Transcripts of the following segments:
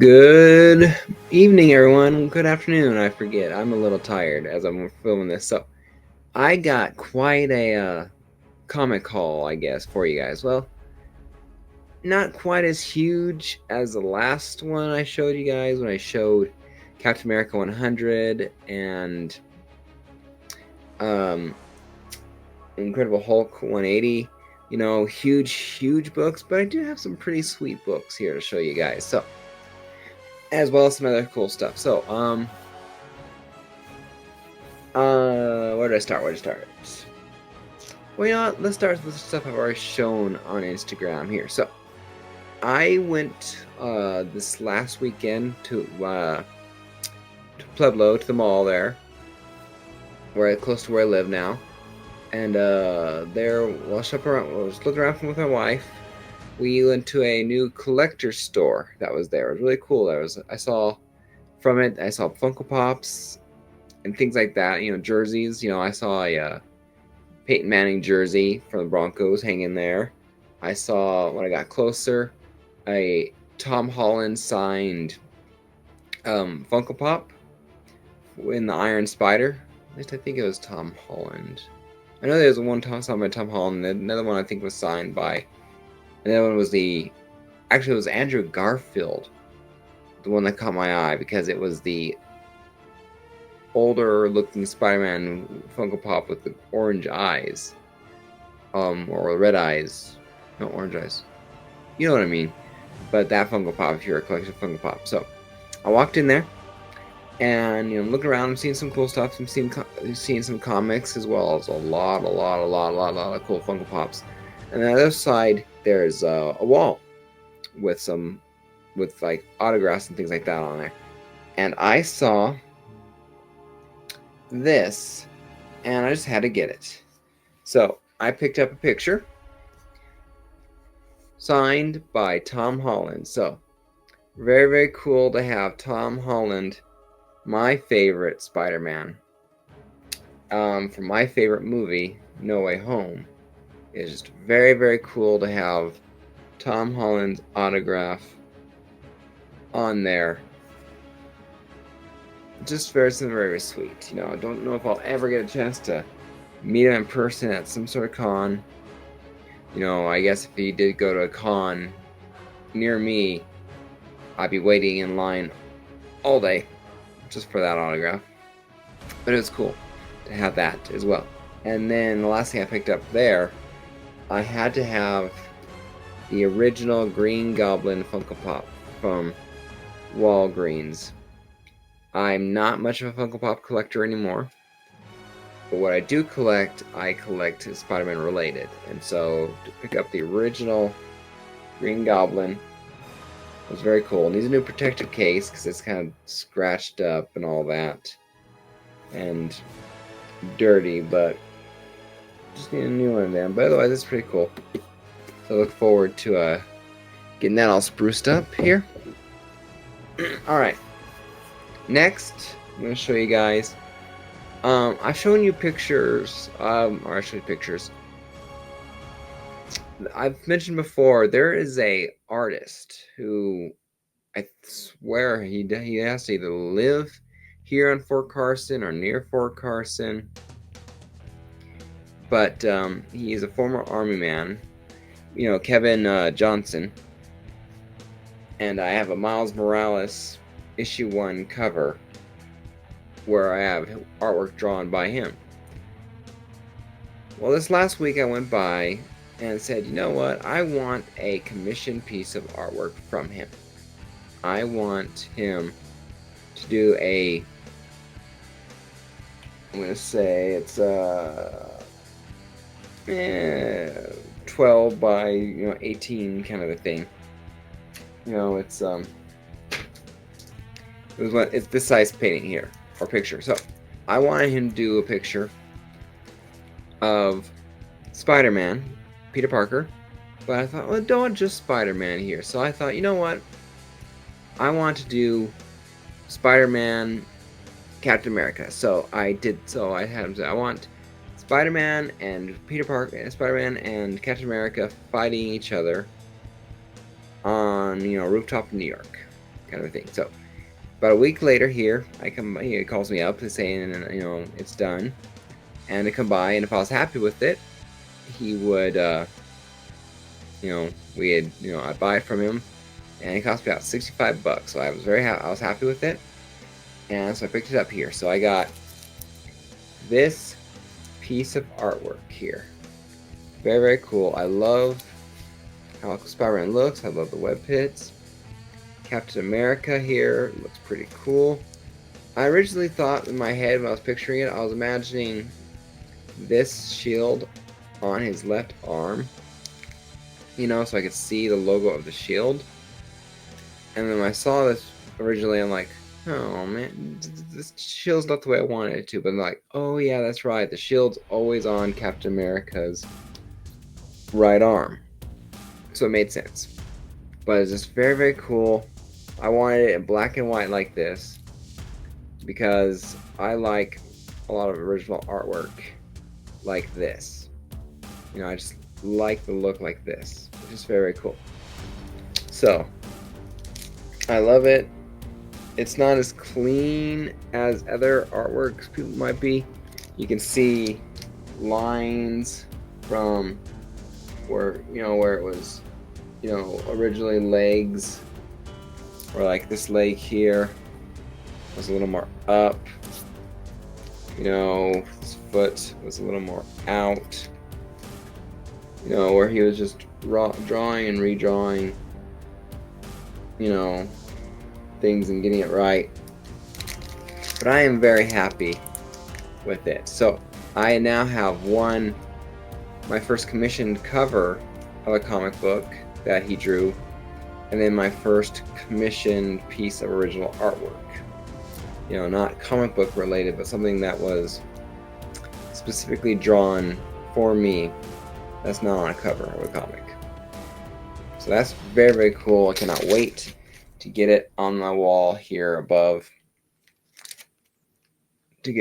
Good evening, everyone. Good afternoon. I forget. I'm a little tired as I'm filming this. So, I got quite a comic haul, I guess, for you guys. Well, not quite as huge as the last one I showed you guys when I showed Captain America 100 and um, Incredible Hulk 180. You know, huge books, but I do have some pretty sweet books here to show you guys. So, as well as some other cool stuff. So, where did I start? Well, you know what? Let's start with the stuff I've already shown on Instagram here. So, I went this last weekend to Pueblo, to the mall there, close to where I live now, and there, while I was looking around with my wife, we went to a new collector store that was there. It was really cool. I saw Funko Pops and things like that. You know, jerseys. You know, I saw a Peyton Manning jersey from the Broncos hanging there. I saw, when I got closer, a Tom Holland signed Funko Pop in the Iron Spider. At least I think it was Tom Holland. I know there's one signed by Tom Holland. Another one I think was signed by. Another one was actually it was Andrew Garfield, the one that caught my eye because it was the older looking Spider-Man Funko Pop with the orange eyes, or red eyes, no, orange eyes. You know what I mean? But that Funko Pop, if you're a collection of Funko Pop. So I walked in there, and looking around, I'm seeing some cool stuff. I'm seeing some comics as well as a lot of cool Funko Pops. And on the other side, there's a wall with like autographs and things like that on there. And I saw this, and I just had to get it. So I picked up a picture signed by Tom Holland. So very cool to have Tom Holland, my favorite Spider-Man, from my favorite movie, No Way Home. It's just very cool to have Tom Holland's autograph on there. Just very sweet. You know, I don't know if I'll ever get a chance to meet him in person at some sort of con. You know, I guess if he did go to a con near me, I'd be waiting in line all day just for that autograph. But it was cool to have that as well. And then the last thing I picked up there, I had to have the original Green Goblin Funko Pop from Walgreens. I'm not much of a Funko Pop collector anymore, but what I do collect, I collect Spider-Man related. And so to pick up the original Green Goblin was very cool. It needs a new protective case because it's kind of scratched up and all that, and dirty, but just need a new one then. But otherwise, it's pretty cool. So I look forward to getting that all spruced up here. Alright. Next, I'm going to show you guys. I've shown you pictures, or actually pictures. I've mentioned before, there is a artist who, I swear, he has to either live here in Fort Carson or near Fort Carson. But he is a former Army man, you know, Kevin Johnson. And I have a Miles Morales issue 1 cover where I have artwork drawn by him. Well, this last week I went by and said, you know what, I want a commissioned piece of artwork from him. I want him to do I'm going to say it's 12 by 18 kind of a thing. You know, it's this size painting here, or picture. So I wanted him to do a picture of Spider-Man, Peter Parker, but I thought, well, don't just Spider-Man here. So I thought, you know what, I want to do Spider-Man, Captain America. So I had him say, I want Spider-Man and Peter Parker, Spider-Man and Captain America fighting each other on, rooftop in New York. kind of a thing. So about a week later here, he calls me up saying, it's done, and to come by, and if I was happy with it, he would, I'd buy it from him, and it cost me about $65. So I was I was happy with it, and so I picked it up here. So I got this piece of artwork here. Very, very cool. I love how Spider-Man looks. I love the web pits. Captain America here looks pretty cool. I originally thought in my head when I was picturing it, I was imagining this shield on his left arm, so I could see the logo of the shield. And then when I saw this originally, I'm like, oh man, this shield's not the way I wanted it to. But I'm like, oh yeah, that's right. The shield's always on Captain America's right arm. So it made sense. But it's just very, very cool. I wanted it in black and white like this because I like a lot of original artwork like this. I just like the look like this. It's just very, very cool. So I love it. It's not as clean as other artworks people might be. You can see lines from where it was originally legs, or like this leg here was a little more up, his foot was a little more out, where he was just drawing and redrawing things and getting it right. But I am very happy with it. So I now have my first commissioned cover of a comic book that he drew, and then my first commissioned piece of original artwork. Not comic book related, but something that was specifically drawn for me that's not on a cover of a comic. So that's very, very cool. I cannot wait to get it on my wall here above. My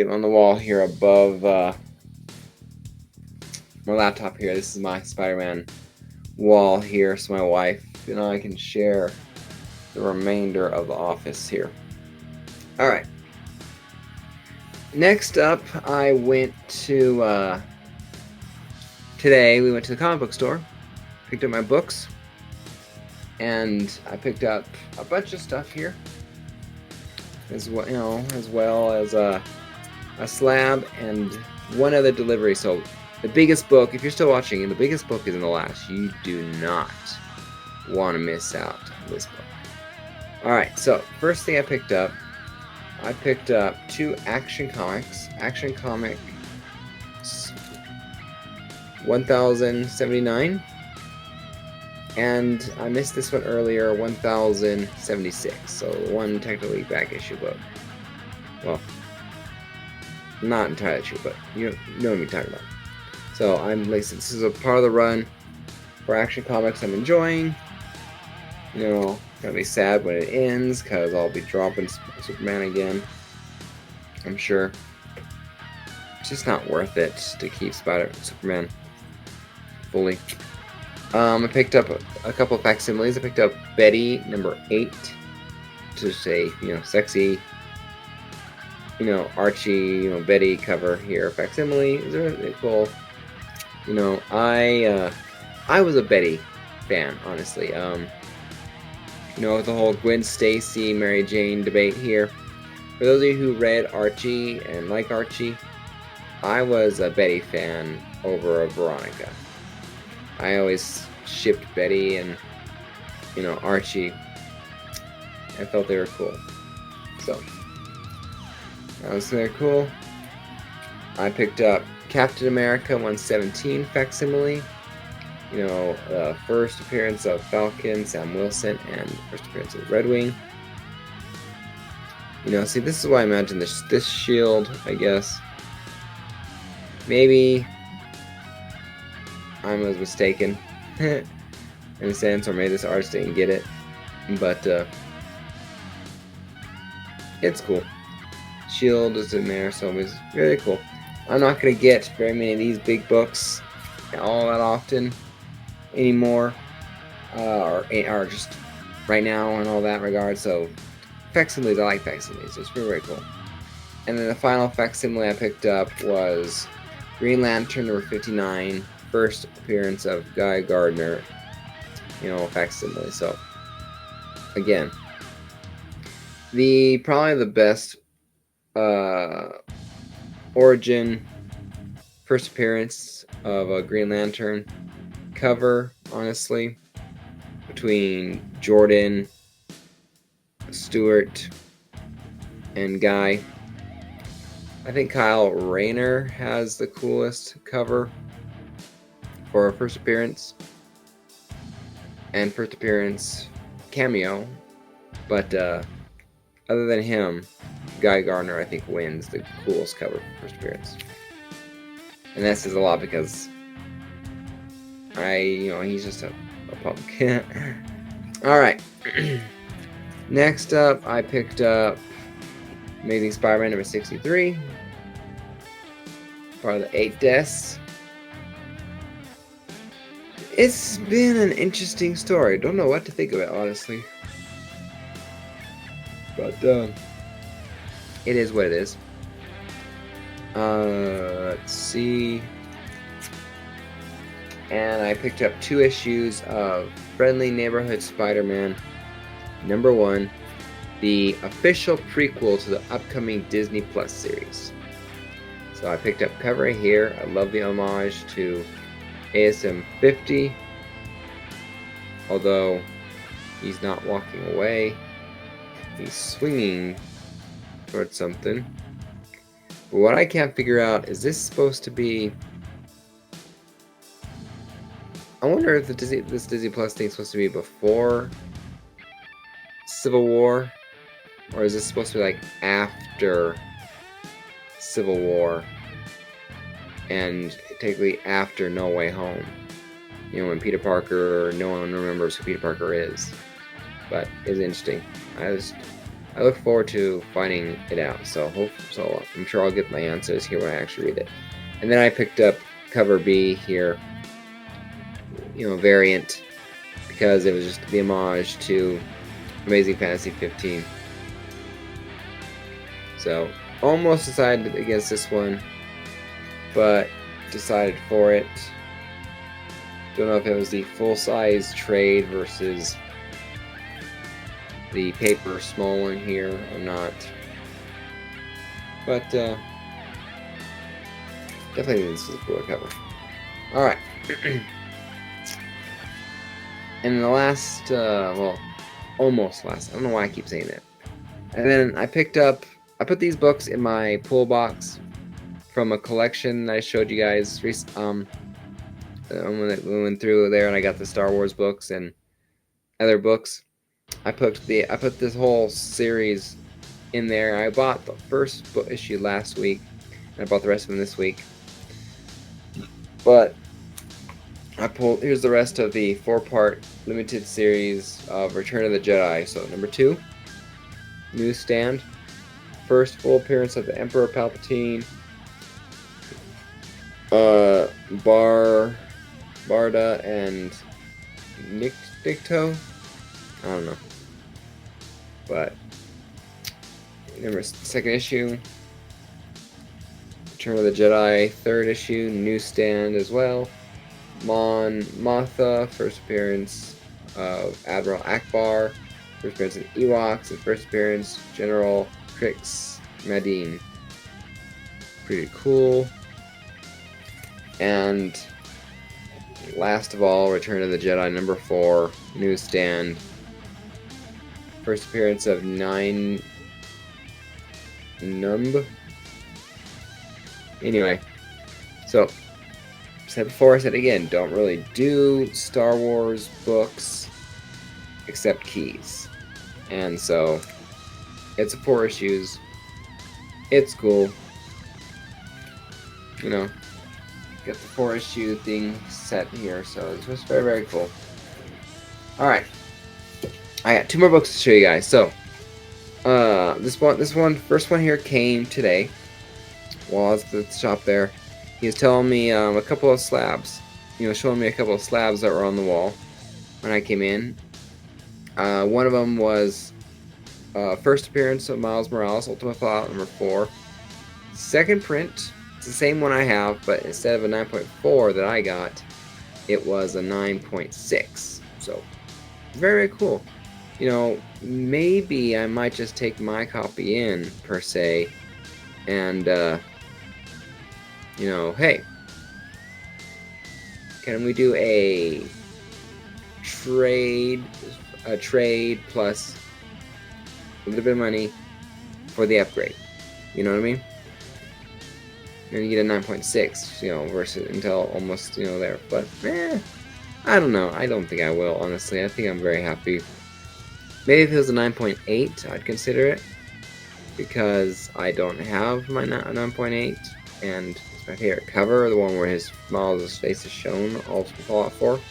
laptop here. This is my Spider-Man wall here, so my wife and I can share the remainder of the office here. Alright. Next up, I went to, today we went to the comic book store, picked up my books, and I picked up a bunch of stuff here, as well as a slab and one other delivery. So the biggest book, if you're still watching, the biggest book is in the last. You do not want to miss out on this book. Alright, so first thing I picked up 2 Action Comics. Action Comic 1079. And I missed this one earlier, 1076. So one technically back issue book. Well, not entirely true, but you know what I'm talking about. So this is a part of the run for Action Comics I'm enjoying. Gonna be sad when it ends because I'll be dropping Superman again, I'm sure. It's just not worth it to keep Superman fully. I picked up a couple of facsimiles. I picked up Betty number 8, just a sexy Archie Betty cover here. Facsimile is really cool. I was a Betty fan, honestly. With the whole Gwen Stacy, Mary Jane debate here. For those of you who read Archie and like Archie, I was a Betty fan over a Veronica. I always shipped Betty and, Archie. I felt they were cool. So, that was very cool. I picked up Captain America 117 facsimile. First appearance of Falcon, Sam Wilson, and first appearance of Red Wing. See, this is why I imagine this shield, I guess. Maybe I was mistaken in a sense, or maybe this artist didn't get it, but it's cool. Shield is in there, so it's really cool. I'm not going to get very many of these big books all that often anymore, or just right now in all that regard, so facsimiles. I like facsimiles. It's very, very cool. And then the final facsimile I picked up was Green Lantern number 59, first appearance of Guy Gardner. Facsimile. So again, probably the best origin first appearance of a Green Lantern cover, honestly, between Jordan, Stewart, and Guy. I think Kyle Rayner has the coolest cover for a first appearance and first appearance cameo, but other than him, Guy Gardner I think wins the coolest cover for first appearance, and that says a lot because he's just a punk. All right. Next up, I picked up Amazing Spider-Man number 63, part of the 8 Deaths. It's been an interesting story. Don't know what to think of it, honestly. But, it is what it is. Let's see. And I picked up 2 issues of Friendly Neighborhood Spider-Man number 1, the official prequel to the upcoming Disney Plus series. So I picked up cover here. I love the homage to ASM 50, although he's not walking away, he's swinging towards something. But what I can't figure out is this supposed to be, I wonder if this Disney Plus thing is supposed to be before Civil War, or is this supposed to be like after Civil War and technically after No Way Home? When Peter Parker, no one remembers who Peter Parker is. But it's interesting. I look forward to finding it out. So I'm sure I'll get my answers here when I actually read it. And then I picked up cover B here, variant, because it was just the homage to Amazing Fantasy 15. So almost decided against this one, but decided for it. Don't know if it was the full-size trade versus the paper small one here or not, but definitely this is a cooler cover. Alright. And the last, almost last, I don't know why I keep saying that. And then I put these books in my pull box from a collection that I showed you guys when we went through there, and I got the Star Wars books and other books. I put this whole series in there. I bought the first issue last week, and I bought the rest of them this week. But here's the rest of the 4-part limited series of Return of the Jedi. So number 2, newsstand, first full appearance of the Emperor Palpatine, Barda and Nicto. I don't know. But second issue, Return of the Jedi, 3rd issue, newsstand as well. Mon Mothma, first appearance of Admiral Akbar, first appearance of Ewoks, and first appearance General Krix Madine. Pretty cool. And last of all, Return of the Jedi number 4, newsstand. First appearance of 9 Numb. Anyway, so said before, I said again, don't really do Star Wars books except keys. And so it's 4 issues. It's cool. Get the 4-issue thing set here, so it's just very, very cool. Alright. I got 2 more books to show you guys. So first one here came today while I was at the shop there. He was telling me a couple of slabs, showing me a couple of slabs that were on the wall when I came in. One of them was First appearance of Miles Morales, Ultimate Fallout number 4. Second print, it's the same one I have, but instead of a 9.4 that I got, it was a 9.6. So, very, very cool. You know, maybe I might just take my copy in, per se, and, you know, hey, can we do a trade plus a little bit of money for the upgrade? You know what I mean? And you get a 9.6, you know, versus until almost, you know, there. But, I don't know. I don't think I will, honestly. I think I'm very happy. Maybe if it was a 9.8, I'd consider it. Because I don't have my 9.8. And it's my favorite cover, the one where his Miles' face is shown, Ultimate Fallout 4.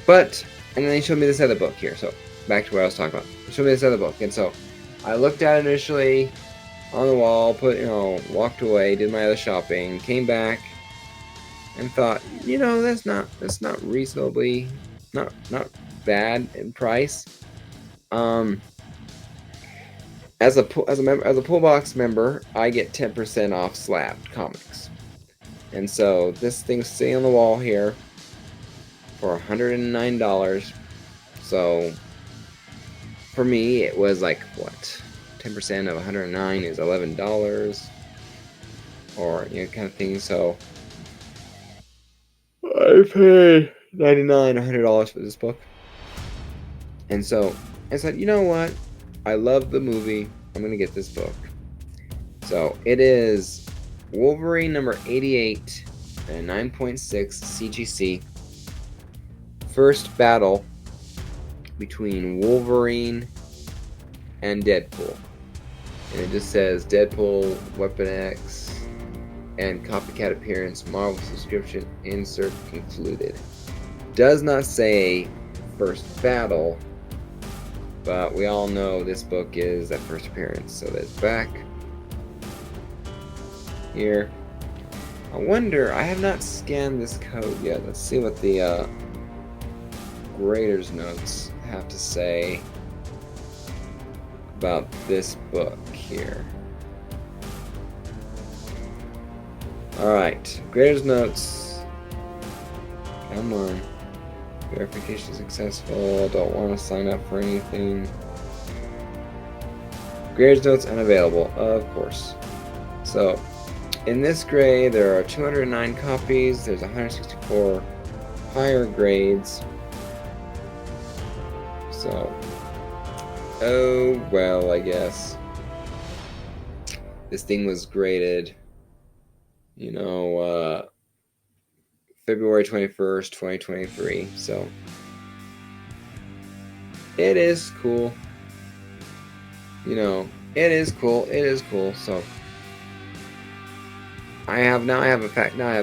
But, and then he showed me this other book here. So, back to what I was talking about. He showed me this other book. And so, I looked at it initially on the wall, walked away, did my other shopping, came back, and thought, you know, that's not reasonably, not bad in price. As a Pull Box member, I get 10% off Slab Comics, and so this thing's sitting on the wall here for $109. So for me, it was like what, 10% of 109 is $11, or you know, kind of thing. So I paid $99, $100 for this book, and so I said, you know what? I love the movie. I'm gonna get this book. So it is Wolverine number 88 and 9.6 CGC. First battle between Wolverine and Deadpool. And it just says Deadpool, Weapon X, and copycat appearance, Marvel subscription, insert concluded. Does not say first battle, but we all know this book is that first appearance. So that's back here. I wonder, I have not scanned this code yet. Let's see what the grader's notes have to say about this book here. Alright, grader's notes. Come on. Verification successful. Don't want to sign up for anything. Grader's notes unavailable, of course. So, in this grade, there are 209 copies. There's 164 higher grades. So, oh well, I guess. This thing was graded, you know, February 21st, 2023, so it is cool. You know, it is cool, so I have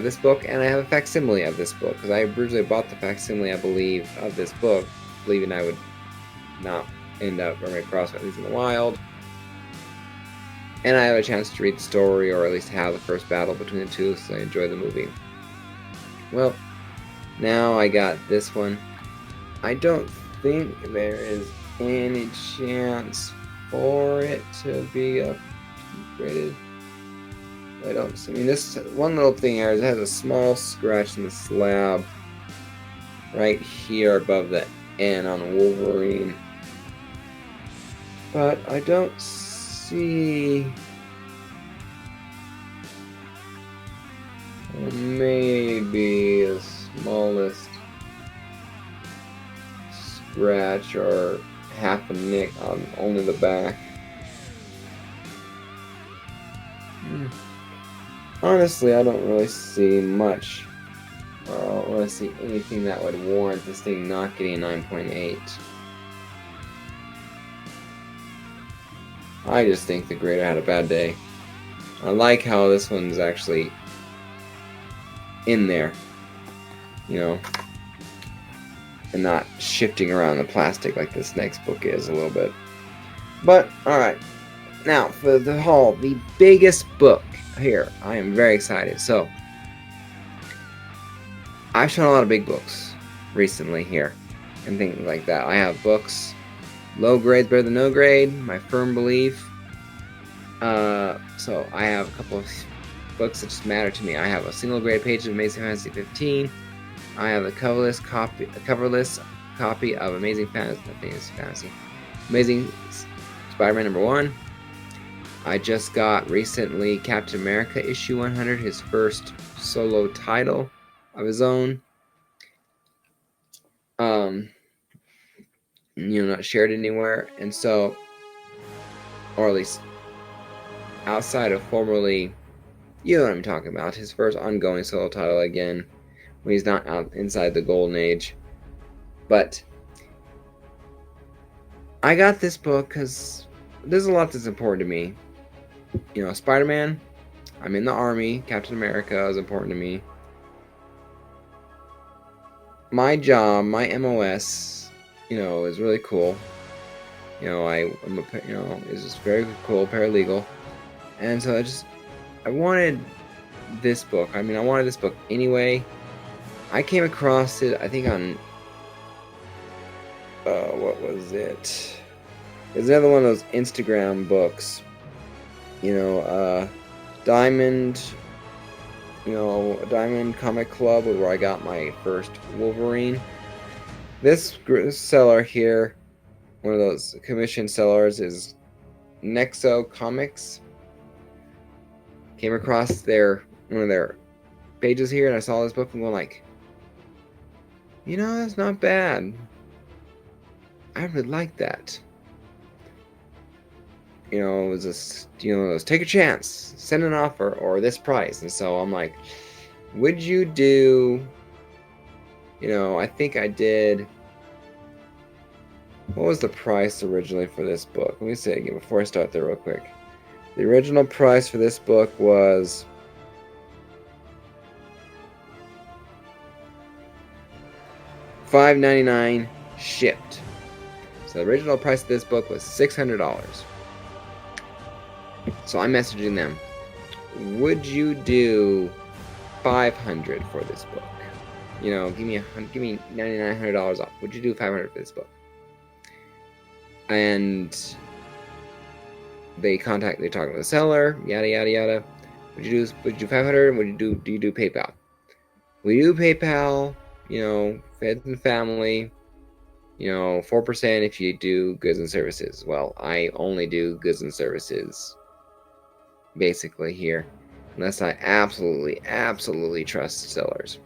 this book, and I have a facsimile of this book, because I originally bought the facsimile, I believe, of this book, believing I would not end up running across it, at least in the wild. And I have a chance to read the story, or at least have the first battle between the two, so I enjoy the movie. Well, now I got this one. I don't think there is any chance for it to be upgraded. I don't see. I mean, this one little thing here, it has a small scratch in the slab right here above the N on Wolverine. But I don't see. Maybe the smallest scratch or half a nick on only the back. Honestly, I don't really see much. I don't really see anything that would warrant this thing not getting a 9.8. I just think the grader had a bad day. I like how this one's actually in there, you know, and not shifting around the plastic like this next book is a little bit. But, alright, now for the haul, the biggest book here. I am very excited. So, I've shown a lot of big books recently here and things like that. I have books Low grade's better than no grade, my firm belief. So I have a couple of books that just matter to me. I have a single grade page of Amazing Fantasy 15. I have a coverless copy of Amazing Spider-Man #1. I just got recently Captain America issue 100, his first solo title of his own. Not shared anywhere, and so, or at least outside of formerly, you know what I'm talking about, his first ongoing solo title again, when he's not out inside the golden age. But I got this book because there's a lot that's important to me. Spider-Man, I'm in the army, Captain America is important to me. My job, my MOS, is really cool. I'm is just very cool, paralegal. And so I wanted this book. I wanted this book anyway. I came across it, I think on, what was it? It's another one of those Instagram books. Diamond, Diamond Comic Club, where I got my first Wolverine. This seller here, one of those commission sellers, is Nexo Comics. Came across one of their pages here, and I saw this book and going like, that's not bad. I would like that. It was just, take a chance, send an offer, or this price. And so I'm like, would you do, I think I did, what was the price originally for this book? Let me see again before I start there real quick. The original price for this book was $5.99 shipped. So the original price of this book was $600. So I'm messaging them, would you do $500 for this book? Give me $9,900 off. Would you do $500 for this book? And they talk with the seller, yada yada yada. Would you do $500? Do you do PayPal? We do PayPal. Friends and family. 4% if you do goods and services. Well, I only do goods and services, basically here, unless I absolutely trust sellers.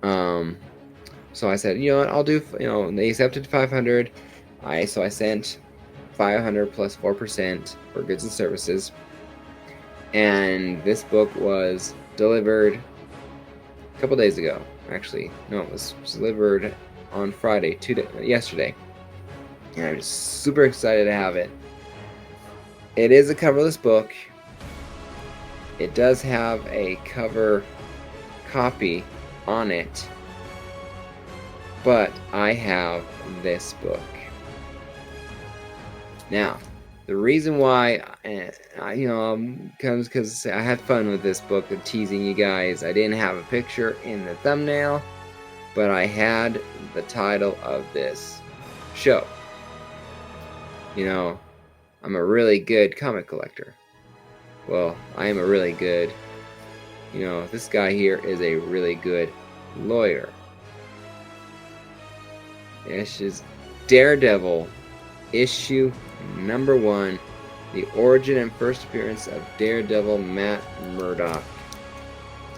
So I said, what, I'll do. They accepted $500. So I sent $500 plus 4% for goods and services, and this book was delivered a couple days ago. Actually, no, it was delivered on Friday, yesterday, and I'm just super excited to have it. It is a coverless book. It does have a cover copy on it, but I have this book. Now, the reason why, comes because I had fun with this book of teasing you guys. I didn't have a picture in the thumbnail, but I had the title of this show. I'm a really good comic collector. Well, I am a really good, this guy here is a really good lawyer. This is Daredevil, issue #1, the origin and first appearance of Daredevil Matt Murdock,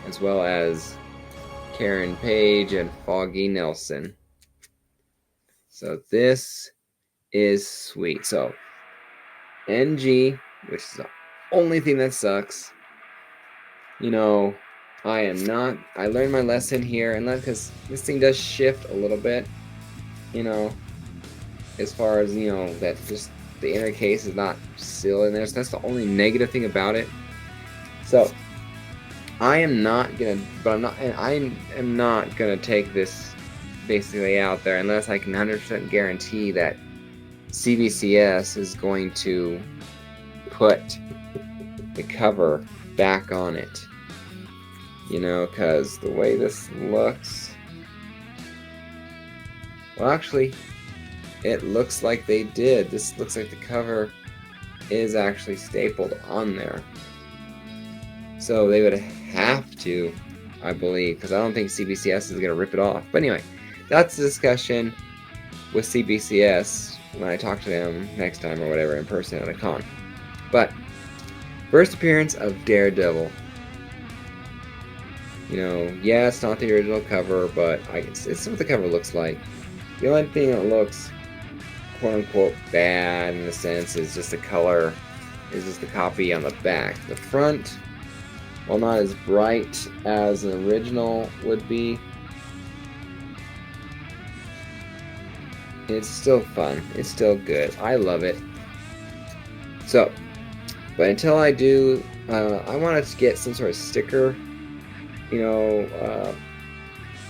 as well as Karen Page and Foggy Nelson. So this is sweet. So NG, which is the only thing that sucks. I learned my lesson here, and because this thing does shift a little bit, as far as, that just the inner case is not still in there. So that's the only negative thing about it. So I am not gonna take this basically out there unless I can 100% guarantee that CBCS is going to put the cover back on it. Because the way this looks, well, actually, it looks like they did. This looks like the cover is actually stapled on there. So they would have to, I believe, because I don't think CBCS is going to rip it off. But anyway, that's the discussion with CBCS when I talk to them next time or whatever in person at a con. But first appearance of Daredevil. You know, yeah, it's not the original cover, but it's what the cover looks like. The only thing that looks quote-unquote bad in a sense is just the color, is just the copy on the back. The front, while not as bright as an original would be, it's still fun. It's still good. I love it. So, but until I do, I wanted to get some sort of sticker, you know,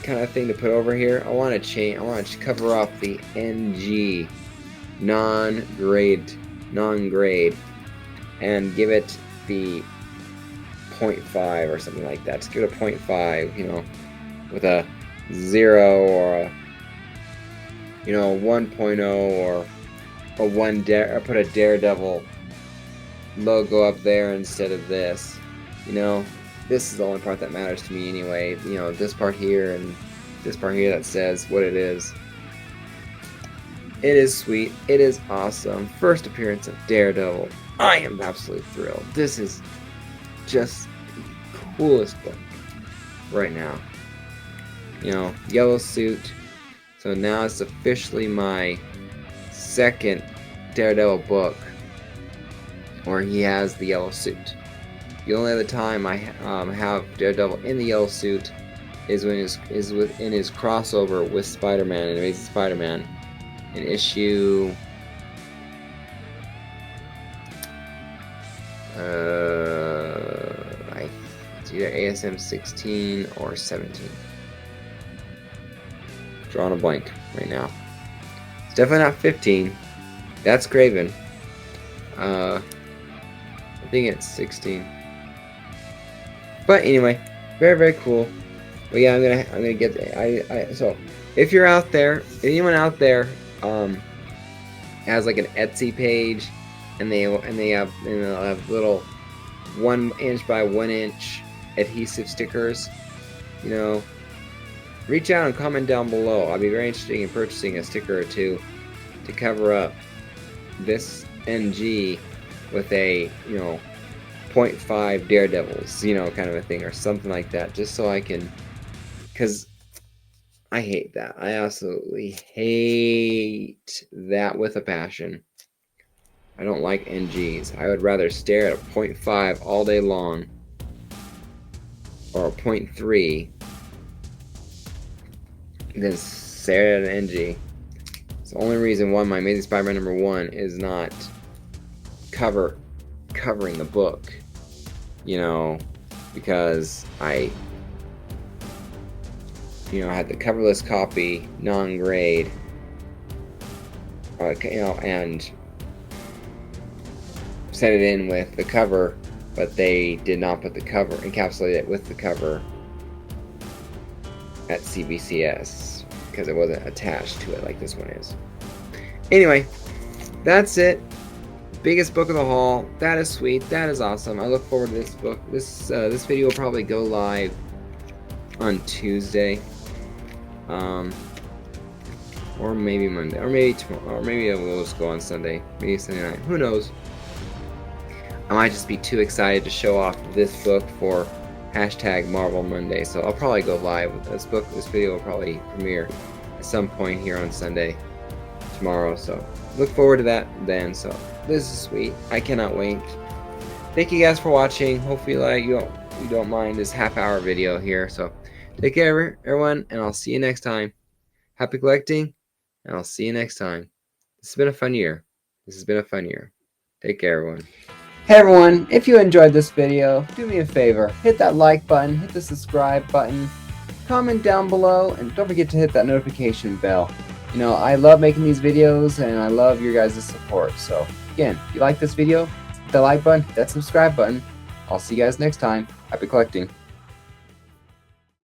kind of thing to put over here. I want to cover off the NG non-grade and give it the 0.5 or something like that. Just give it a 0.5, you know, with a 0 or a, you know, 1.0 or a 1 or put a Daredevil logo up there instead of this. You know, this is the only part that matters to me anyway. You know, this part here and this part here that says what it is. It is sweet. It is awesome. First appearance of Daredevil. I am absolutely thrilled. This is just the coolest book right now. You know, yellow suit. So now it's officially my second Daredevil book where he has the yellow suit. The only other time I have Daredevil in the yellow suit is when within his crossover with Spider-Man and Amazing Spider-Man in issue it's either ASM 16 or 17. Drawing a blank right now. It's definitely not 15. That's Craven. I think it's 16. But anyway, very, very cool. But yeah, I'm gonna get so if you're out there, anyone out there has like an Etsy page and they'll have little 1 inch by 1 inch adhesive stickers, you know, reach out and comment down below. I'll be very interested in purchasing a sticker or two to cover up this NG with a, you know, 0.5 Daredevils, you know, kind of a thing or something like that, just so I can, because I hate that. I absolutely hate that with a passion. I don't like NGs. I would rather stare at a 0.5 all day long or a 0.3 than stare at an NG. It's the only reason why my Amazing Spider-Man #1 is not covering the book, you know, because I, you know, had the coverless copy, non-grade, you know, and set it in with the cover, but they did not put the cover, encapsulate it with the cover at CBCS because it wasn't attached to it like this one is. Anyway, that's it. Biggest book of the haul. That is sweet. That is awesome. I look forward to this book. This video will probably go live on Tuesday, or maybe Monday, or maybe tomorrow, or maybe it will just go on Sunday, maybe Sunday night. Who knows? I might just be too excited to show off this book for #Marvel Monday, so I'll probably go live with this book. This video will probably premiere at some point here on Sunday, tomorrow. So look forward to that then. So this is sweet. I cannot wait. Thank you guys for watching. Hopefully you don't mind this half-hour video here. So take care, everyone, and I'll see you next time. Happy collecting, and I'll see you next time. This has been a fun year. Take care, everyone. Hey everyone, if you enjoyed this video, do me a favor, hit that like button, hit the subscribe button, comment down below, and don't forget to hit that notification bell. You know, I love making these videos, and I love your guys' support. So, again, if you like this video, hit that like button, hit that subscribe button. I'll see you guys next time. Happy collecting.